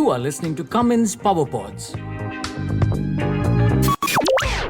You are listening to Cummins PowerPods.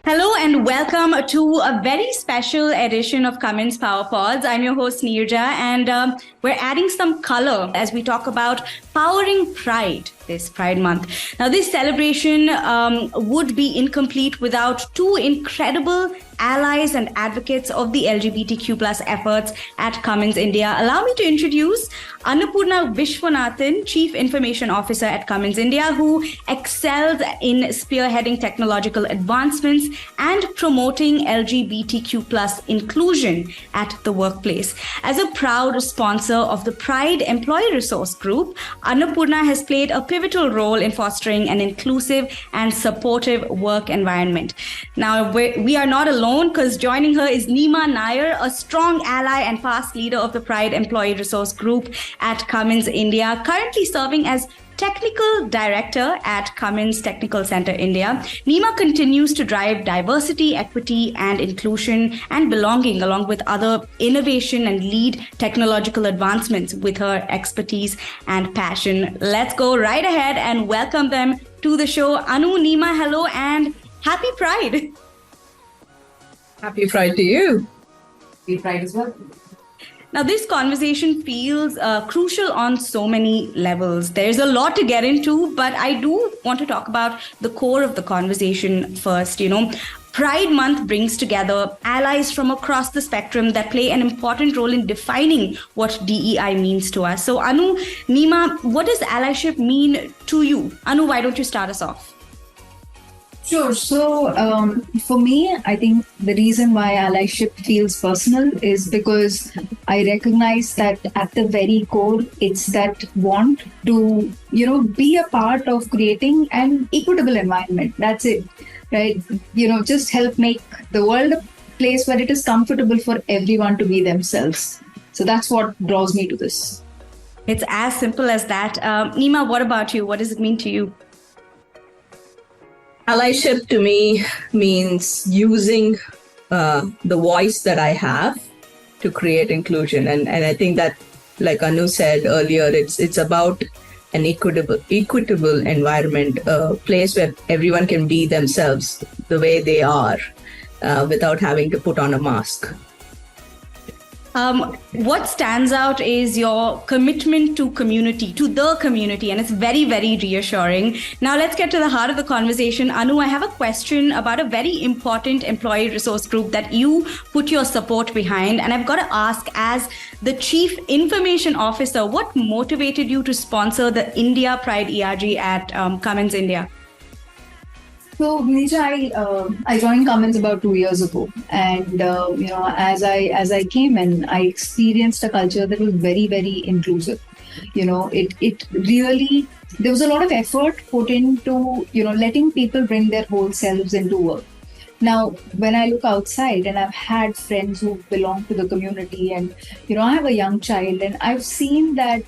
Hello and welcome to a very special edition of Cummins PowerPods. I'm your host Neerja, and we're adding some color as we talk about powering pride this Pride Month. Now, this celebration would be incomplete without two incredible allies and advocates of the LGBTQ plus efforts at Cummins India. Allow me to introduce Annapurna Vishwanathan, Chief Information Officer at Cummins India, who excels in spearheading technological advancements and promoting LGBTQ plus inclusion at the workplace. As a proud sponsor of the Pride Employee Resource Group, Annapurna has played a pivotal role in fostering an inclusive and supportive work environment. Now, we are not alone, because joining her is Neema Nair, a strong ally and past leader of the Pride Employee Resource Group at Cummins India, currently serving as Technical Director at Cummins Technical Center India. Neema continues to drive diversity, equity, and inclusion and belonging along with other innovation and lead technological advancements with her expertise and passion. Let's go right ahead and welcome them to the show. Anu, Neema, hello and happy Pride. Happy Pride to you. Happy Pride as well. Now, this conversation feels crucial on so many levels. There's a lot to get into, but I do want to talk about the core of the conversation first. Pride Month brings together allies from across the spectrum that play an important role in defining what DEI means to us. So, Anu, Neema, what does allyship mean to you? Anu, why don't you start us off? Sure. So for me, I think the reason why allyship feels personal is because I recognize that at the very core, it's that want to, be a part of creating an equitable environment. That's it, right? Just help make the world a place where it is comfortable for everyone to be themselves. So that's what draws me to this. It's as simple as that. Neema, what about you? What does it mean to you? Allyship to me means using the voice that I have to create inclusion. And I think that, like Anu said earlier, it's about an equitable environment, a place where everyone can be themselves the way they are without having to put on a mask. What stands out is your commitment to the community, and it's very, very reassuring. Now, let's get to the heart of the conversation. Anu, I have a question about a very important employee resource group that you put your support behind. And I've got to ask, as the Chief Information Officer, what motivated you to sponsor the India Pride ERG at Cummins India? So, Neerja, I joined Cummins about 2 years ago, and as I came in, I experienced a culture that was very, very inclusive. It really, there was a lot of effort put into letting people bring their whole selves into work. Now, when I look outside, and I've had friends who belong to the community, and I have a young child, and I've seen that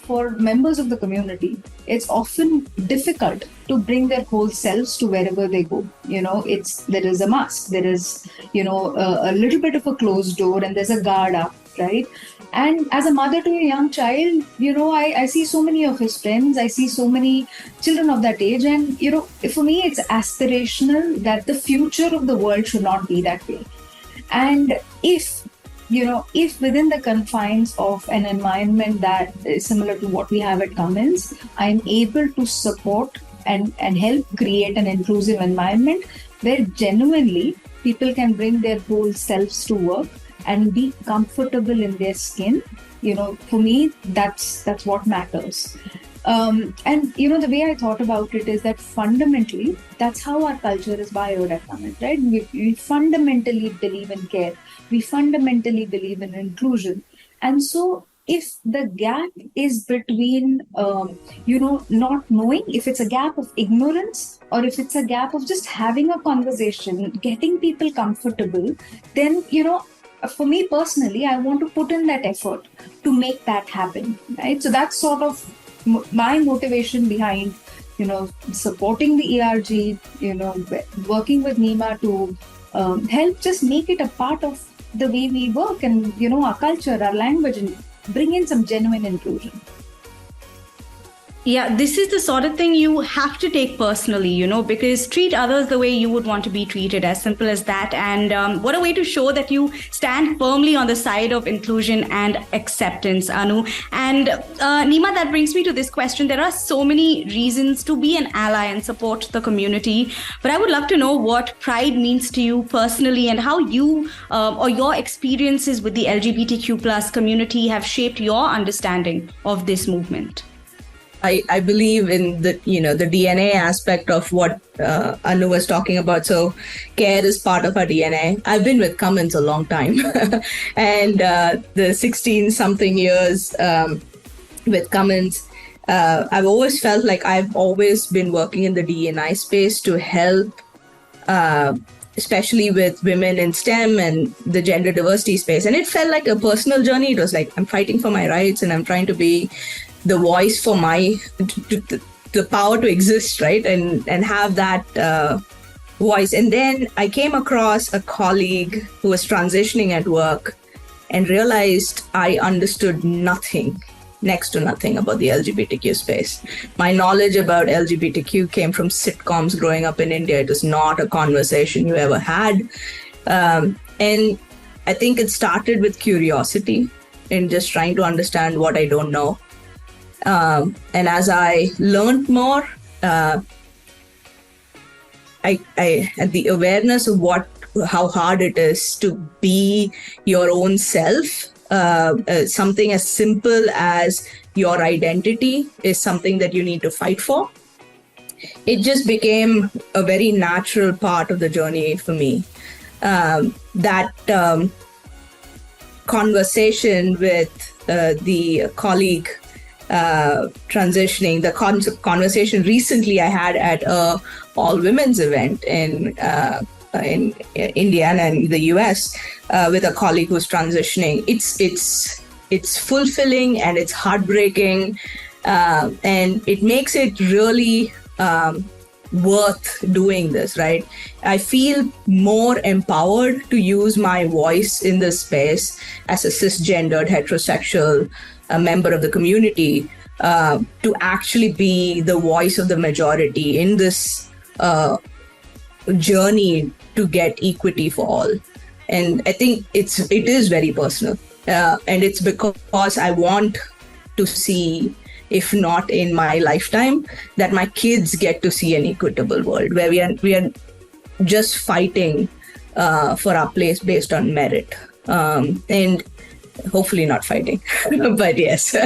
for members of the community, it's often difficult to bring their whole selves to wherever they go. There is a mask, there is, a little bit of a closed door, and there's a guard up, right? And as a mother to a young child, I see so many of his friends, I see so many children of that age, and, for me, it's aspirational that the future of the world should not be that way. And if within the confines of an environment that is similar to what we have at Cummins, I'm able to support and help create an inclusive environment where genuinely people can bring their whole selves to work and be comfortable in their skin, for me, that's what matters. And the way I thought about it is that fundamentally, that's how our culture is wired at Cummins, right? We fundamentally believe in care. We fundamentally believe in inclusion. And so if the gap is between, not knowing, if it's a gap of ignorance or if it's a gap of just having a conversation, getting people comfortable, then, for me personally, I want to put in that effort to make that happen, right? So that's sort of my motivation behind, supporting the ERG, working with Neema to help just make it a part of the way we work and, our culture, our language, and bring in some genuine inclusion. Yeah, this is the sort of thing you have to take personally, because treat others the way you would want to be treated, as simple as that. And what a way to show that you stand firmly on the side of inclusion and acceptance, Anu. And Neema, that brings me to this question. There are so many reasons to be an ally and support the community, but I would love to know what pride means to you personally and how you or your experiences with the LGBTQ plus community have shaped your understanding of this movement. I believe in the DNA aspect of what Anu was talking about. So care is part of our DNA. I've been with Cummins a long time, and the 16 something years with Cummins, I've always felt like I've always been working in the D&I space to help, especially with women in STEM and the gender diversity space. And it felt like a personal journey. It was like, I'm fighting for my rights and I'm trying to be the voice for the power to exist, right? And have that voice. And then I came across a colleague who was transitioning at work and realized I understood next to nothing about the LGBTQ space. My knowledge about LGBTQ came from sitcoms growing up in India. It was not a conversation you ever had. And I think it started with curiosity and just trying to understand what I don't know. And as I learned more, I had the awareness of how hard it is to be your own self. Something as simple as your identity is something that you need to fight for. It just became a very natural part of the journey for me. That conversation with the colleague transitioning, the conversation recently I had at a all women's event in Indiana and the US with a colleague who's transitioning. It's fulfilling and it's heartbreaking, and it makes it really worth doing this, right? I feel more empowered to use my voice in this space as a cisgendered heterosexual a member of the community to actually be the voice of the majority in this journey to get equity for all. And I think it is very personal, and it's because I want to see, if not in my lifetime, that my kids get to see an equitable world where we are just fighting for our place based on merit, and hopefully not fighting, but yes.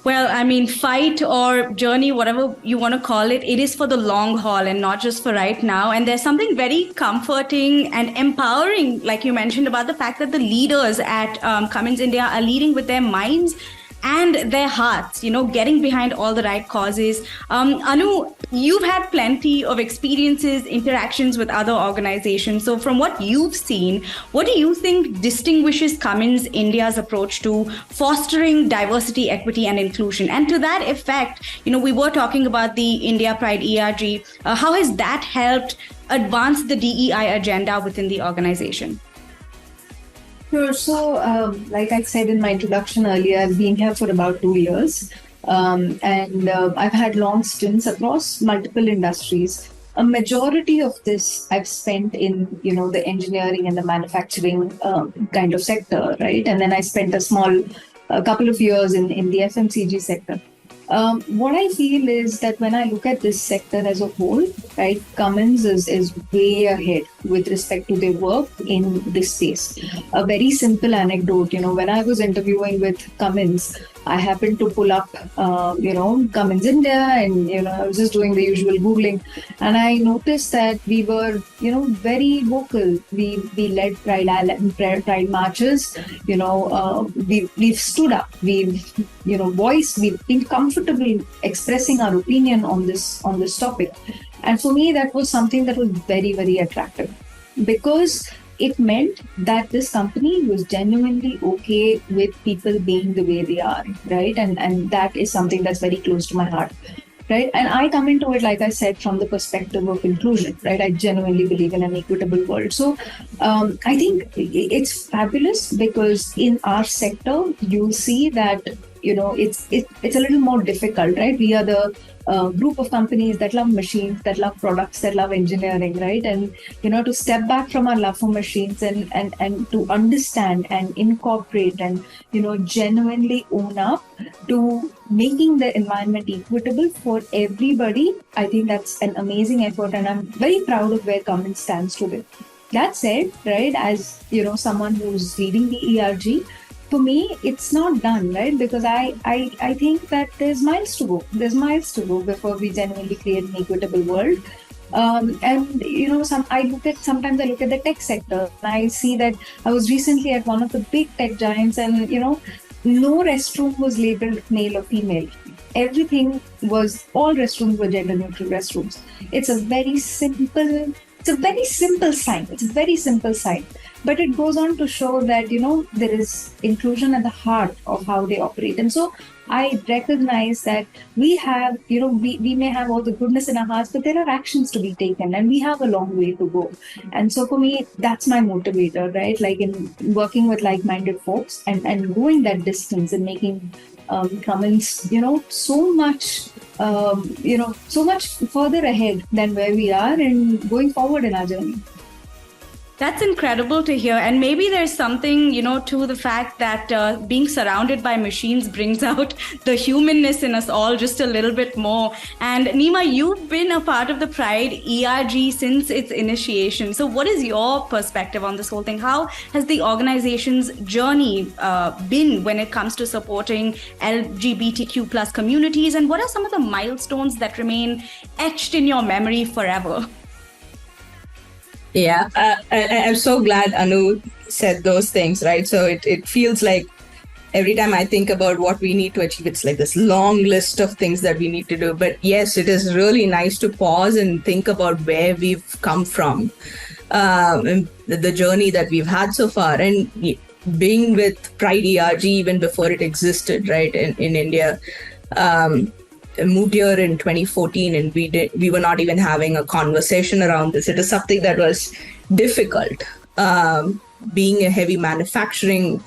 Well, I mean, fight or journey, whatever you want to call it, it is for the long haul and not just for right now. And there's something very comforting and empowering, like you mentioned, about the fact that the leaders at Cummins India are leading with their minds and their hearts, getting behind all the right causes. Anu, you've had plenty of experiences, interactions with other organizations. So from what you've seen, what do you think distinguishes Cummins India's approach to fostering diversity, equity, and inclusion? And to that effect, we were talking about the India Pride ERG. How has that helped advance the DEI agenda within the organization? Sure. So, like I said in my introduction earlier, I've been here for about 2 years, and I've had long stints across multiple industries. A majority of this I've spent in, the engineering and the manufacturing kind of sector, right? And then I spent a couple of years in the FMCG sector. What I feel is that when I look at this sector as a whole, right, Cummins is way ahead with respect to their work in this space. A very simple anecdote, when I was interviewing with Cummins, I happened to pull up, Cummins India, and, I was just doing the usual Googling, and I noticed that we were, very vocal. We led Pride marches, we've stood up, we've, voiced, we've been comfortable expressing our opinion on this topic. And for me, that was something that was very, very attractive, because it meant that this company was genuinely okay with people being the way they are, right? And that is something that's very close to my heart, right? And I come into it, like I said, from the perspective of inclusion, right? I genuinely believe in an equitable world. So I think it's fabulous because in our sector, you see that it's a little more difficult, right? We are the group of companies that love machines, that love products, that love engineering, right? And to step back from our love for machines and to understand and incorporate and genuinely own up to making the environment equitable for everybody, I think that's an amazing effort, and I'm very proud of where Cummins stands today. That said, right, as someone who's leading the ERG, for me, it's not done, right? Because I think that there's miles to go. There's miles to go before we genuinely create an equitable world. And sometimes I look at the tech sector and I see that I was recently at one of the big tech giants, and no restroom was labeled male or female. All restrooms were gender neutral restrooms. It's a very simple sign. It's a very simple sign. But it goes on to show that, there is inclusion at the heart of how they operate. And so I recognize that we have, we may have all the goodness in our hearts, but there are actions to be taken and we have a long way to go. And so for me, that's my motivator, right? Like in working with like-minded folks and going that distance and making Cummins, so much further ahead than where we are and going forward in our journey. That's incredible to hear. And maybe there's something, to the fact that being surrounded by machines brings out the humanness in us all just a little bit more. And Neema, you've been a part of the Pride ERG since its initiation. So what is your perspective on this whole thing? How has the organization's journey been when it comes to supporting LGBTQ plus communities? And what are some of the milestones that remain etched in your memory forever? Yeah, I'm so glad Anu said those things, right? So it feels like every time I think about what we need to achieve, it's like this long list of things that we need to do. But yes, it is really nice to pause and think about where we've come from, and the journey that we've had so far. And being with Pride ERG even before it existed, right, in India. Moved here in 2014 and we were not even having a conversation around this. It is something that was difficult. Being a heavy manufacturing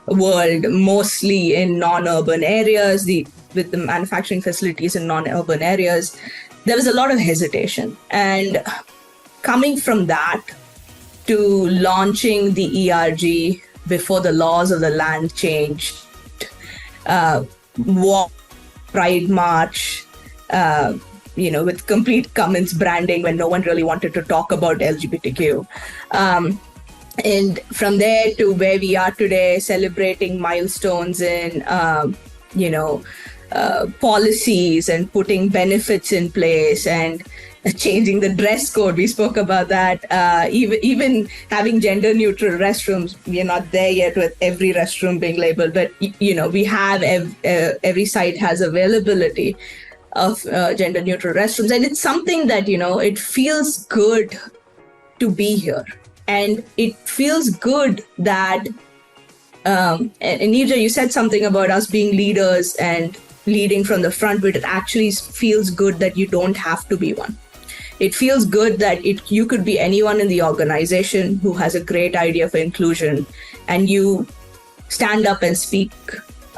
world, mostly in non-urban areas, with the manufacturing facilities in non-urban areas, there was a lot of hesitation. And coming from that to launching the ERG before the laws of the land changed, Pride March, with complete Cummins branding when no one really wanted to talk about LGBTQ. And from there to where we are today, celebrating milestones in, policies and putting benefits in place and changing the dress code. We spoke about that. Even having gender neutral restrooms, we are not there yet with every restroom being labeled, but we have every site has availability of gender neutral restrooms, and it's something that it feels good to be here, and it feels good that. And Neerja, you said something about us being leaders and leading from the front, but it actually feels good that you don't have to be one. It feels good that you could be anyone in the organization who has a great idea for inclusion, and you stand up and speak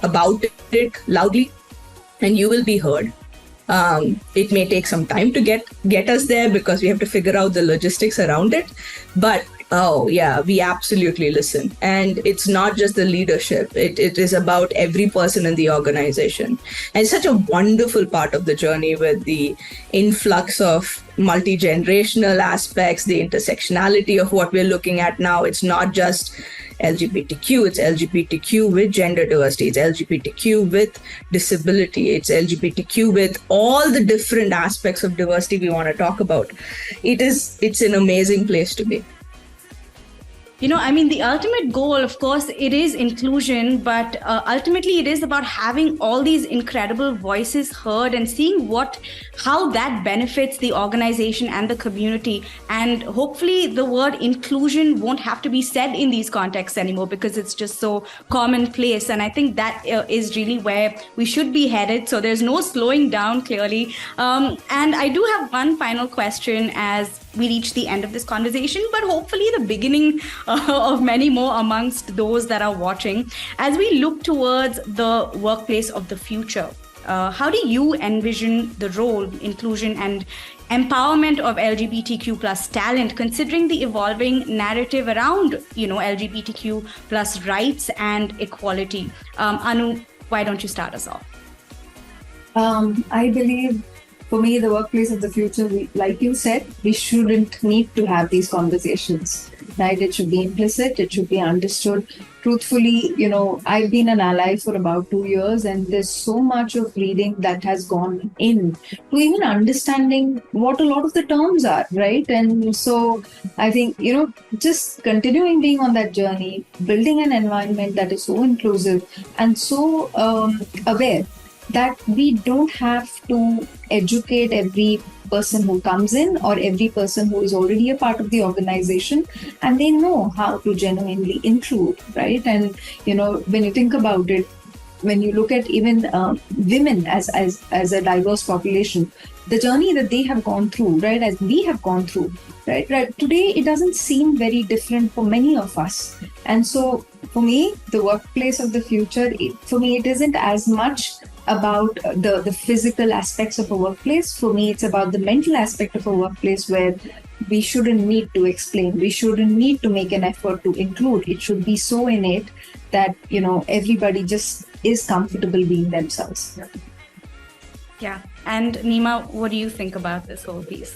about it loudly, and you will be heard. It may take some time to get us there because we have to figure out the logistics around it. But we absolutely listen. And it's not just the leadership. It is about every person in the organization. And it's such a wonderful part of the journey with the influx of multi-generational aspects, the intersectionality of what we're looking at now. It's not just LGBTQ, it's LGBTQ with gender diversity, it's LGBTQ with disability, it's LGBTQ with all the different aspects of diversity we want to talk about. It's an amazing place to be. The ultimate goal, of course, it is inclusion, but ultimately it is about having all these incredible voices heard and seeing how that benefits the organization and the community. And hopefully the word inclusion won't have to be said in these contexts anymore because it's just so commonplace. And I think that is really where we should be headed. So there's no slowing down, clearly. And I do have one final question as we reach the end of this conversation, but hopefully the beginning of many more amongst those that are watching. As we look towards the workplace of the future, how do you envision the role, inclusion, and empowerment of LGBTQ plus talent, considering the evolving narrative around, LGBTQ plus rights and equality? Anu, why don't you start us off? I believe, for me, the workplace of the future, like you said, we shouldn't need to have these conversations, right? It should be implicit, it should be understood. Truthfully, I've been an ally for about 2 years, and there's so much of reading that has gone in to even understanding what a lot of the terms are, right? And so I think, just continuing being on that journey, building an environment that is so inclusive and so aware that we don't have to educate every person who comes in or every person who is already a part of the organization, and they know how to genuinely include, right? And when you think about it, when you look at even women as a diverse population, the journey that they have gone through, right, as we have gone through, right, today it doesn't seem very different for many of us. And so for me, the workplace of the future, it isn't as much about the physical aspects of a workplace. For me, it's about the mental aspect of a workplace, where we shouldn't need to explain, we shouldn't need to make an effort to include. It should be so innate that everybody just is comfortable being themselves. Yeah. And Neema, what do you think about this whole piece?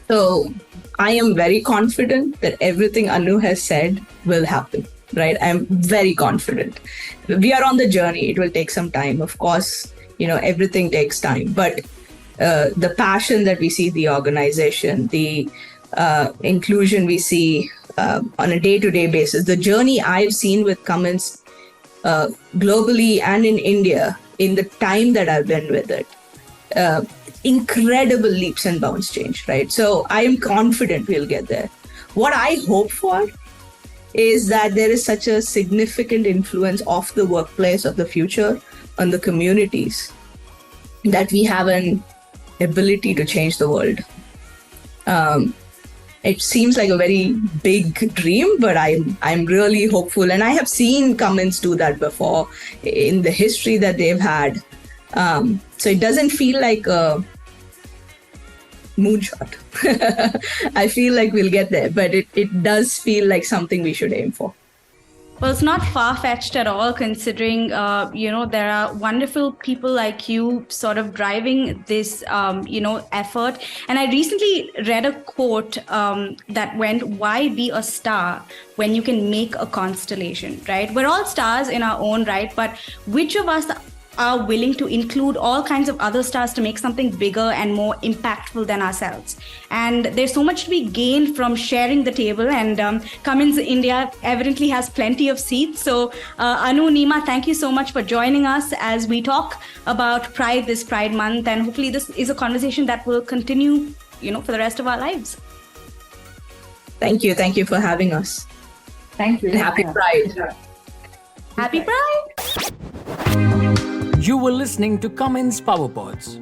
So I am very confident that everything Anu has said will happen, right? I'm very confident. We are on the journey. It will take some time. Of course, everything takes time. But the passion that we see the organization, the inclusion we see on a day-to-day basis, the journey I've seen with Cummins globally and in India in the time that I've been with it, incredible leaps and bounds change, right? So I am confident we'll get there. What I hope for is that there is such a significant influence of the workplace of the future on the communities that we have an ability to change the world. It seems like a very big dream, but I'm really hopeful. And I have seen Cummins do that before in the history that they've had. So it doesn't feel like a moonshot. I feel like we'll get there, but it does feel like something we should aim for. Well, it's not far-fetched at all, considering, there are wonderful people like you sort of driving this, effort. And I recently read a quote that went, "Why be a star when you can make a constellation," right? We're all stars in our own right, but which of us are willing to include all kinds of other stars to make something bigger and more impactful than ourselves? And there's so much to be gained from sharing the table, and Cummins India evidently has plenty of seats. So Anu, Neema, thank you so much for joining us as we talk about Pride this Pride Month, and hopefully this is a conversation that will continue, for the rest of our lives. Thank you for having us. Thank you. And happy Pride. Happy Pride! You were listening to Cummins PowerPods.